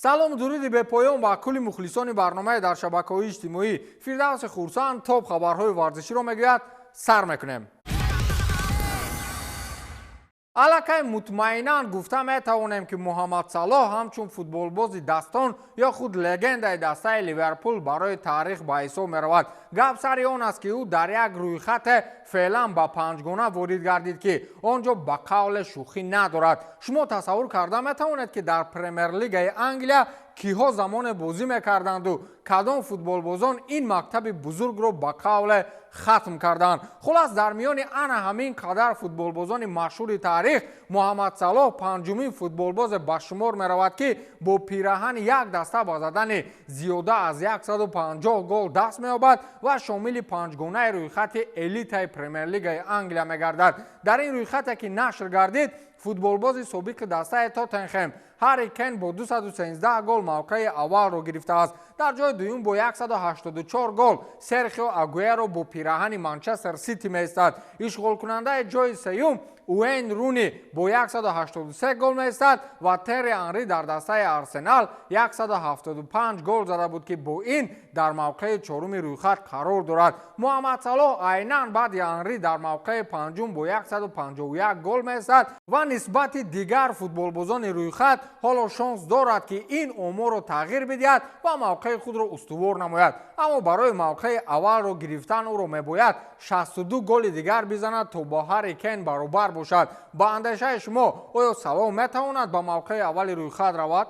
سلام و درودی به پایان با کل مخلصان برنامه در شبکه‌های اجتماعی. فردوس خورسند تاپ خبرهای ورزشی را میگوید. سر میکنیم. الکی مطمئنا گفته میتوانیم که محمد صلاح همچون فوتبالباز دستان یا خود لگند دسته لیورپول برای تاریخ به حساب میرود. گپ سر آن است که او در یک رویخط فعلا با پنجگانه وارد گردید که آنجا به قول شوخی ندارد. شما تصور کرده میتوانید که در پرمیر لیگ انگلیا کیها زمان بازی میکردند و کدام فوتبالبازان این مکتب بزرگ را به قول ختم کردند. خلاص در میان همین قدر فوتبالبازان مشهور تاریخ محمد صلاح پنجمین فوتبالباز به شمار میرود که با پیراهن یک دسته با زدن زیاده از 150 گل دست مییابد و شامل پنجگانه رویخط الیت پرمیر لیگ انگلیا میگردد. در این رویخط که نشر گردید فوتبالباز سابق دسته تاتنهام هری کین با 213 گل موقع اول را گرفته است. در جای دوم با 184 گل سرخیو آگوئرو با پیراهن منچستر سیتی میایستد. اشغال کننده جای سوم وین رونی با 183 گل میایستد و تری آنری در دسته آرسنال 175 گل زده بود که با این در موقع چهارم رویخط قرار دارد. محمد صلاح عیناً بعد آنری در موقع پنجم با 151 گل میایستد و نسبت دیگر فوتبالبازان رویخط حالا شانس دارد که این آمار را تغییر بدهد و موقع خود را استوار نماید. اما برای موقع اول را گرفتن او را میباید 62 گل دیگر بزند تا با هری کین برابر باشد. با اندیشه شما آیا صلاح میتواند با موقع اول رویخط رود؟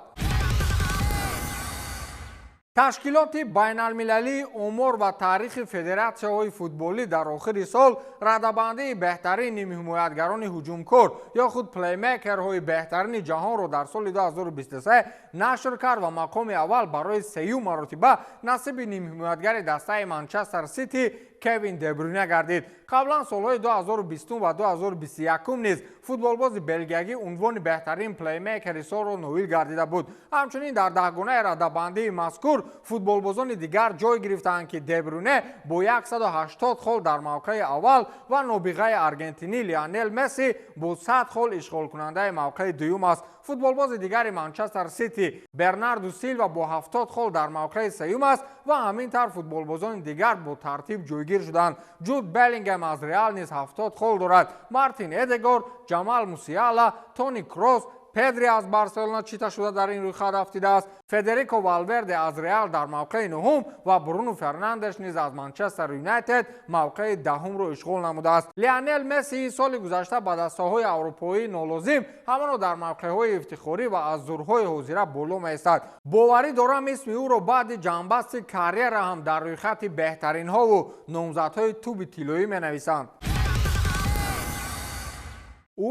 تشکیلات بین المللی آمار و تاریخ فدراسیون فوتبالی در آخر سال رده‌بندی بهترین نیمه حمایتگران هجومکار یا خود پلیمیکرهای بهترین جهان را در سال 2023 نشر کرد و مقام اول برای سیوم مرتبه نصیب نیمه حمایتگر دسته منچستر سیتی کوین دبروینه گردید. قبلا سالهای 2020 و 2021 نیز فوتبالباز بلگیایی عنوان بهترین پلیمیکر سال را نویل گردیده بود. همچنین در دهگانه رده‌بندی مذکور فوتبالبازان دیگر جای گرفتند که دبروینه با 180 گل در موقع اول و نابغه آرژانتینی لیونل مسی با 100 گل اشغال کننده موقع دوم است. فوتبالباز دیگر منچستر سیتی برناردو سیلوا با 70 گل در موقع سوم است و همینطور فوتبالبازان دیگر با ترتیب جایگیر شدند. جود بلینگهم از ریال نیز 70 گل دارد. مارتین ادگار، جمال موسیالا، تونی کروس، پدری از بارسلونا چیتا شده در این رویخط افتیده است. فدریکو والورده از ریال در موقع نهم و برونو فرناندش نیز از منچستر یونایتد موقع دهم را اشغال نموده است. لیونل مسی سال گذشته با دسته‌های اروپایی نالازم همان در موقع‌های افتخاری و از زورهای حاضره بالا می‌ایستد. باوری دارم اسم او را بعد جنبست کریر هم در رویخط بهترین ها و نامزدهای توپ طلایی می‌نویسند.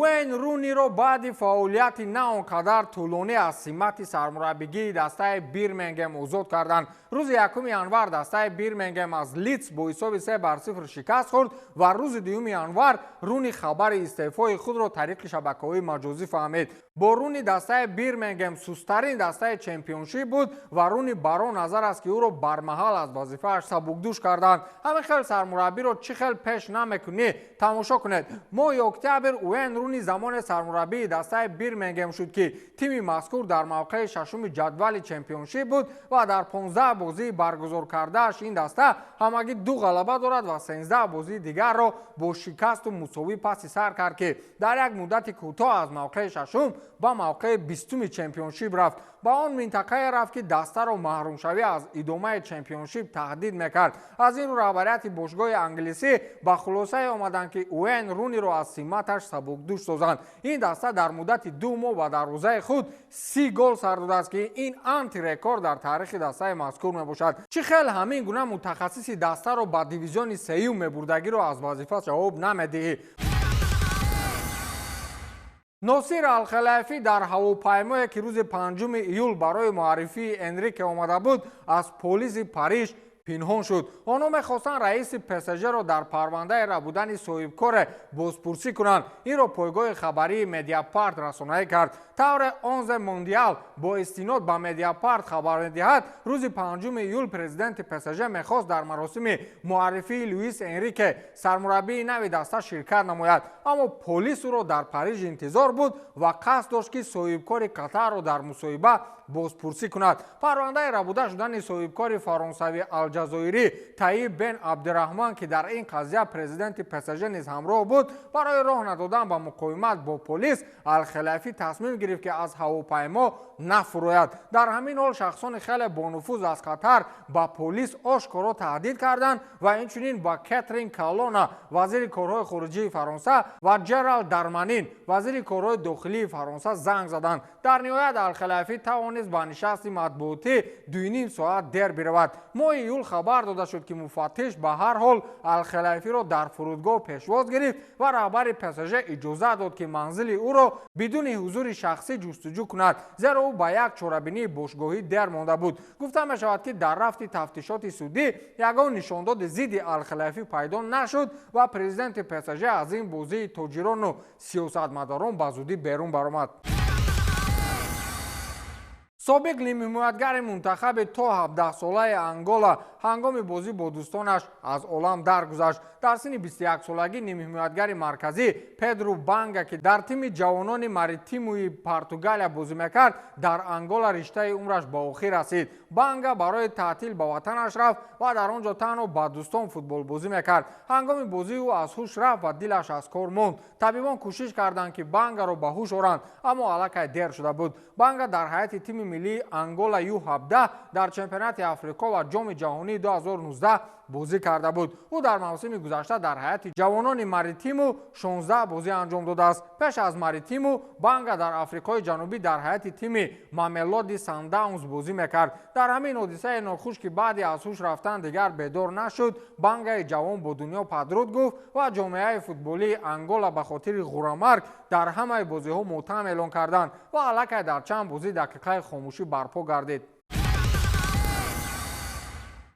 وین رونی را بعد فعالیت نه آنقدر طولانی از سمت سرمربیگی دسته بیرمنگهم آزاد کردند. روز یکم ژانویه دسته بیرمنگهم از لیدز با حساب 3-0 شکست خورد و روز دوم ژانویه رونی خبر استعفای خود را طریق شبکه‌های مجازی فهمید. با رونی دسته بیرمنگهم سست‌ترین دسته چمپیونشیپ بود و رونی برای نظر است که او را برمحل از وظیفه‌اش سبکدوش کردند. همین خیلی سرمربی را چه خیلی پیش نمیکنی تماشا کنید. ماه اکتبر وین رونی زمان سرمربی دسته بیرمنگهم شد که تیم مذکور در موقع ششم جدول چمپیونشیپ بود و در 15 بازی برگزار کردهش این دسته همگی 2 غلبه دارد و 13 بازی دیگر را با شکست و مساوی پس سر کرد که در یک مدت کوتاه از موقع ششم با موقع 20 چمپیونشیپ رفت. با آن منطقه رفت که دسته را محروم شوی از ادامه چمپیونشیپ تهدید میکرد. از این رو رهبریت باشگاه انگلیسی به خلاصه آمدند که وین رونی را از سمتش سبکدوش سازند. این دسته در مدت 2 ماه و در روزه خود 30 گل سر داده است که این آنتی رکورد در تاریخ دسته مذکور میباشد. چه خیلی همین گونه متخصص دسته را به دیویزیون سوم میبردگی را از وظیفه جواب نمیدهی. ناصر الخلافی در هواپیمایی که روز 5 ایول برای معرفی انریک آمده بود از پلیس پاریس پنهان شد. آنها می‌خواستند رئیس PSG را در پرونده ربودن صاحبکار بازپرسی کنند. این را پایگاه خبری مدیاپارت رسانه‌ای کرد. طور 11 موندیال با استناد به مدیاپارت خبر می‌دهد روز 5 ایول پرزیدنت PSG می‌خواست در مراسم معرفی لوئیس انریکه سرمربی نو دسته شرکت نماید، اما پلیس او را در پاریژ انتظار بود و قصد داشت که صاحبکار قطر را در مصاحبه بازپرسی کند. پرونده ربوده شدن صاحبکار فرانسوی الجزایری طیب بن عبدالرحمن که در این قضیه پرزیدنت PSG نیز همراه بود، برای راه ندادن به مقاومت با پلیس الخلافی تصمیم گرفت که از هواپیما نفراید. در همین حال شخصان خیلی بانفوذ از قطر با پلیس آشکارا تهدید کردند و اینچنین با کاترین کالونا وزیر کارهای خارجه فرانسه و جرالد درمانین وزیر کارهای داخلی فرانسه زنگ زدند. در نهایت الخلافی توانست به نشست مطبوعاتی 2.5 ساعت دیر برود. ماه ایول خبر داده شد که مفتش به هر حال الخلافی را در فرودگاه پیشواز گرفت و رهبر PSG اجازه داد که منزل او را بدون حضور شخصی جستجو کند، زیرا او به یک چهاربینی باشگاهی دیر مانده بود. گفته می شود که در رفت تفتیشات سودی یگان نشانداد ضد الخلافی پیدا نشد و پرزیدنت PSG از این بازی تاجران و سیاستمداران به زودی بیرون برآمد. سابق نیمه حمایتگر منتخب تا 17 ساله انگولا هنگام بازی با دوستانش از عالم درگذشت. در سن 21 سالگی نیمه حمایتگر مرکزی پدرو بانگا که در تیم جوانان ماریتیموی پرتغالیا بازی میکرد در انگولا رشته عمرش به آخر رسید. بانگا برای تعطیل به وطنش رفت و در آنجا تنها با دوستان فوتبال بازی میکرد. هنگام بازی او از هوش رفت و دلش از کار ماند. طبیبان کوشش کردند که بانگا را به هوش آورند، اما الکی دیر شده بود. بانگا در حیات تیم ملی انگولا U17 در چمپیونات آفریقا و جام جهانی 2019 بازی کرده بود. او در موسم گذشته در حیات جوانان ماریتیمو 16 بازی انجام داده است. پیش از ماریتیمو بانگا در آفریقای جنوبی در حیات تیم ماملودی سانداونز بازی میکرد. در همین حادثه ناخوش که بعد از هوش رفتن دیگر بیدار نشد، بانگا جوان با دنیا پدرود گفت و جامعه فوتبالی انگولا به خاطر غورامرگ در همه بازی‌ها ماتم اعلان کردند و الکی در چند بازی دقیقه خاموشی برپا گردید.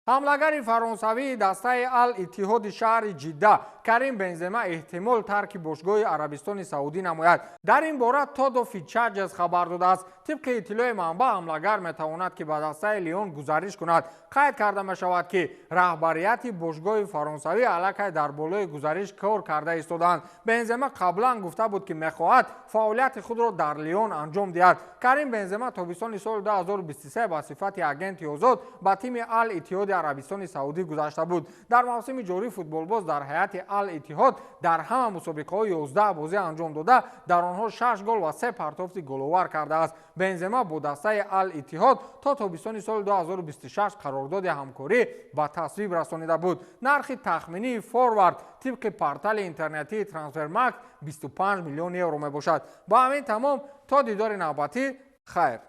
حملگر فرانسوی دسته الاتحاد شهر جده کریم بنزما احتمال ترک باشگاه عربستان سعودی نماید. در این باره تودو فیچارجز خبر داده است. طبق اطلاع منبع حملگر میتواند که به دسته لیون گزارش کند. قید کرده می شود که رهبریت باشگاه فرانسوی الکی در بالای گزارش کار کرده ایستادند. بنزما قبلا گفته بود که میخواهد فعالیت خود را در لیون انجام دهد. کریم بنزما تابستان سال 2023 به صفت آگنت آزاد به تیم الاتحاد عربستان سعودی گذشته بود. در موسم جاری فوتبال باز در هیئت الاتحاد در همه مسابقه‌های 11 بازی انجام داده، در آنها 6 گل و 3 پرتافت گل‌آور کرده است. بنزما با دسته الاتحاد تا تابستان سال 2026 قرارداد همکاری به تصویب رسانیده بود. نرخ تخمینی فوروارد طبق پورتال اینترنتی ترانسفرمارکت 25 میلیون یورو می باشد. با همین تمام تا دیدار نوبتی خیر.